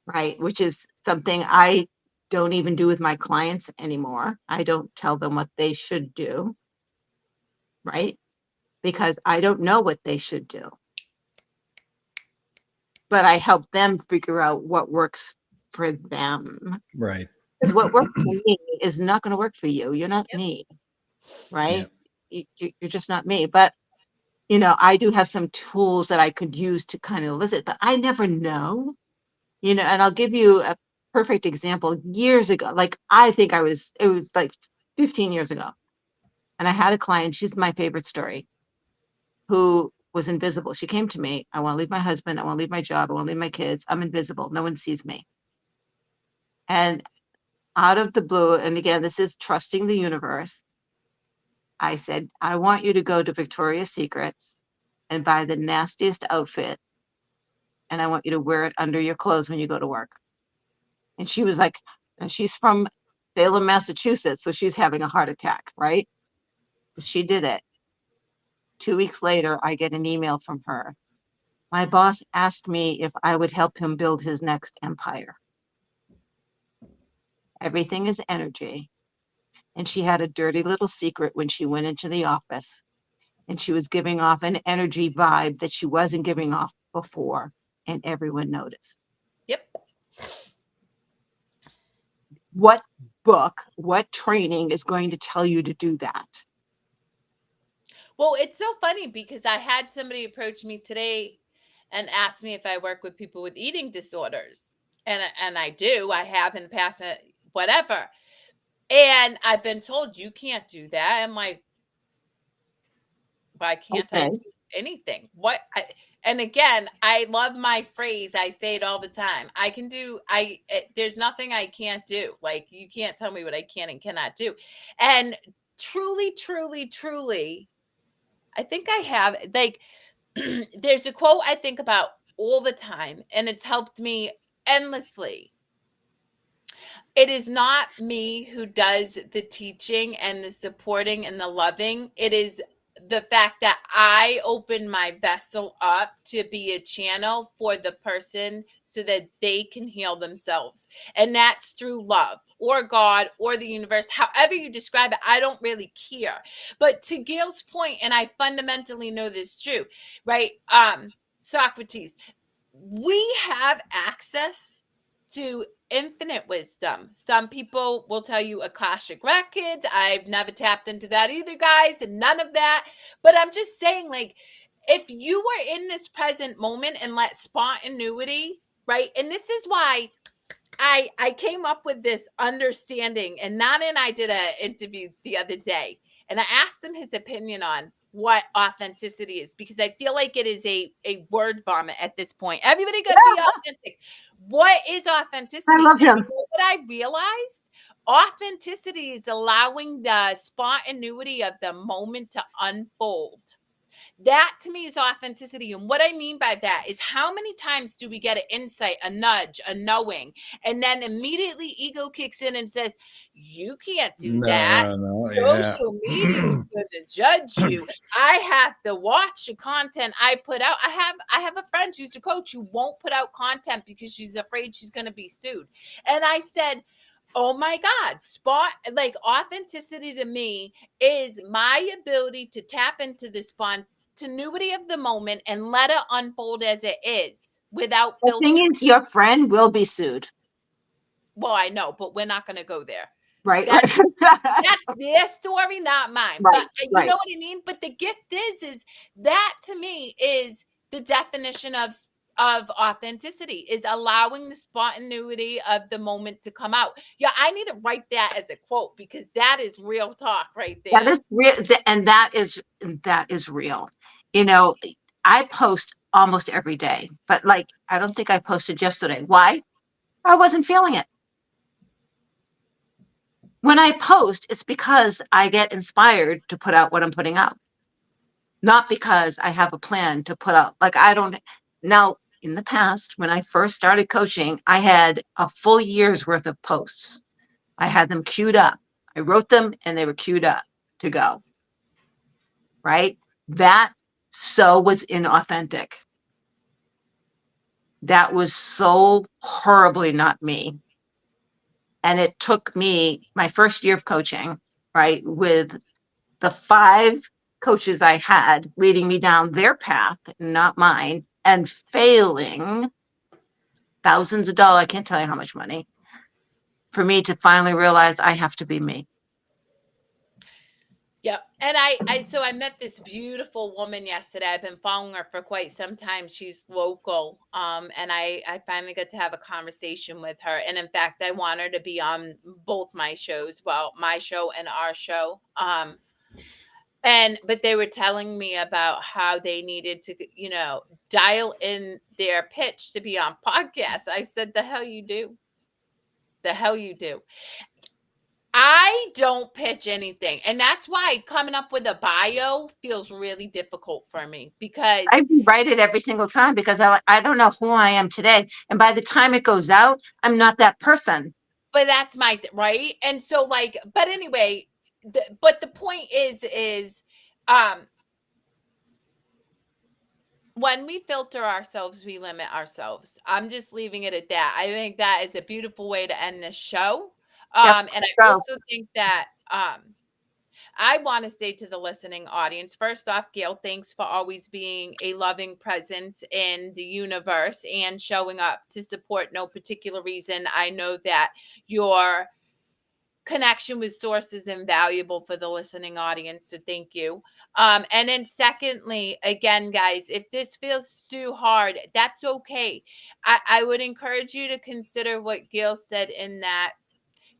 right? Which is something I don't even do with my clients anymore. I don't tell them what they should do, right? Because I don't know what they should do. But I help them figure out what works for them. right. Because what works for me is not going to work for you. You're not me, Yeah. right? You're just not me. But I do have some tools that I could use to kind of elicit, but I never know, and I'll give you a perfect example. Years ago, like it was like 15 years ago, and I had a client, she's my favorite story, who was invisible. She came to me, I want to leave my husband, I want to leave my job, I want to leave my kids, I'm invisible, no one sees me. And out of the blue, and again, this is trusting the universe, I said, I want you to go to Victoria's Secrets and buy the nastiest outfit, and I want you to wear it under your clothes when you go to work. And she was like, and she's from Salem, Massachusetts, so she's having a heart attack, right? But she did it. 2 weeks later, I get an email from her. My boss asked me if I would help him build his next empire. Everything is energy. And she had a dirty little secret when she went into the office. And she was giving off an energy vibe that she wasn't giving off before. And everyone noticed. yep. What book, what training is going to tell you to do that? Well, it's so funny because I had somebody approach me today and ask me if I work with people with eating disorders. And I do. I have in the past, whatever. And I've been told you can't do that. I'm like, why can't I Okay. do anything? And again, I love my phrase. I say it all the time. There's nothing I can't do. Like, you can't tell me what I can and cannot do. And truly, truly, truly, I think I have, like, there's a quote I think about all the time, and it's helped me endlessly. It is not me who does the teaching and the supporting and the loving. It is the fact that I open my vessel up to be a channel for the person so that they can heal themselves. And that's through love or God or the universe, however you describe it. I don't really care. But to Gail's point, and I fundamentally know this is true, right? Socrates, we have access to infinite wisdom. Some people will tell you Akashic records. I've never tapped into that either, guys, and none of that. But I'm just saying, like, if you were in this present moment and let spontaneity, right? And this is why I came up with this understanding, and Nana and I did an interview the other day, and I asked him his opinion on what authenticity is, because I feel like it is a word vomit at this point. Everybody got to be authentic. What is I authenticity? love And him. you know what I realized? Authenticity is allowing the spontaneity of the moment to unfold. That to me is authenticity. And what I mean by that is, how many times do we get an insight, a nudge, a knowing, and then immediately ego kicks in and says, you can't do that. No, yeah. Social media is going to judge you. I have to watch the content I put out. I have a friend who's a coach who won't put out content because she's afraid she's going to be sued. And I said, oh my God, authenticity to me is my ability to tap into the spontaneity of the moment and let it unfold as it is without The filter. thing is, your friend will be sued, Well, I know, but we're not going to go there. right? That's their story, not mine. Right, But you right. know what I mean? But the gift is that to me is the definition of authenticity, is allowing the spontaneity of the moment to come out. Yeah, I need to write that as a quote, because that is real talk right That there. is real, and that is real. You know, I post almost every day, but like I don't think I posted yesterday. Why? I wasn't feeling it. When I post, it's because I get inspired to put out what I'm putting out, not because I have a plan to put out. Like I don't now. In the past, when I first started coaching, I had a full year's worth of posts. I had them queued up. I wrote them and they were queued up to go. Right? That so was inauthentic. That was so horribly not me. And it took me my first year of coaching, right, with the 5 coaches I had leading me down their path, not mine, and failing thousands of dollars, I can't tell you how much money, for me to finally realize I have to be me. Yep. And I met this beautiful woman yesterday. I've been following her for quite some time. She's local. And I finally got to have a conversation with her. And in fact, I want her to be on both my shows, well, my show and our show. But they were telling me about how they needed to, dial in their pitch to be on podcasts. I said, the hell you do. The hell you do. I don't pitch anything. And that's why coming up with a bio feels really difficult for me, because I rewrite it every single time because I don't know who I am today. And by the time it goes out, I'm not that person. but that's my right. And so but anyway, but the point is when we filter ourselves, we limit ourselves. I'm just leaving it at that. I think that is a beautiful way to end this show. Yep. And I So also think that I want to say to the listening audience, first off, Gail, thanks for always being a loving presence in the universe and showing up to support no particular reason. I know that your connection with source is invaluable for the listening audience, so thank you. And then secondly, again, guys, if this feels too hard, that's okay. I would encourage you to consider what Gail said, in that,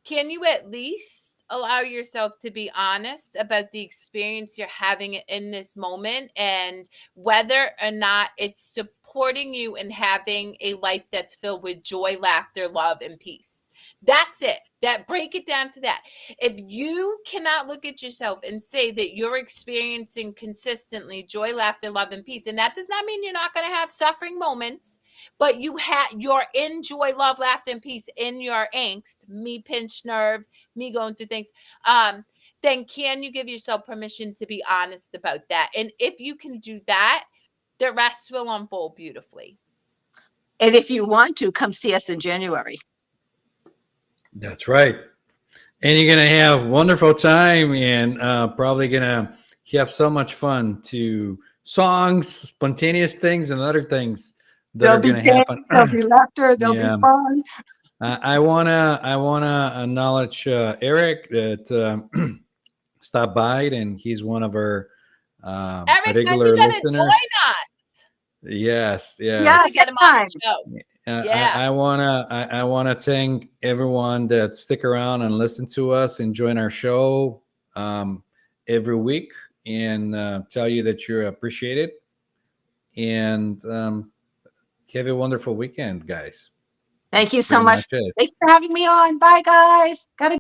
can you at least allow yourself to be honest about the experience you're having in this moment, and whether or not it's supporting you in having a life that's filled with joy, laughter, love, and peace? That's it. That break it down to that. If you cannot look at yourself and say that you're experiencing consistently joy, laughter, love, and peace, and that does not mean you're not going to have suffering moments, but you're in joy, love, laughter, and peace in your angst, me pinched nerve, me going through things, then can you give yourself permission to be honest about that? And if you can do that, the rest will unfold beautifully. And if you want to, come see us in January. That's right. And you're going to have wonderful time and probably going to have so much fun to songs, spontaneous things, and other things that There'll are be going to games, happen. there'll be laughter, there'll Yeah. be fun. I wanna acknowledge Eric that stopped by, and he's one of our Eric, when regular you gotta listeners. join us? Yes, Yeah, yes. To get him on the show. Yeah. I wanna thank everyone that stick around and listen to us and join our show every week, and tell you that you're appreciated. And have a wonderful weekend, guys. Thank That's you so pretty much. much it. Thanks for having me on. Bye, guys. Gotta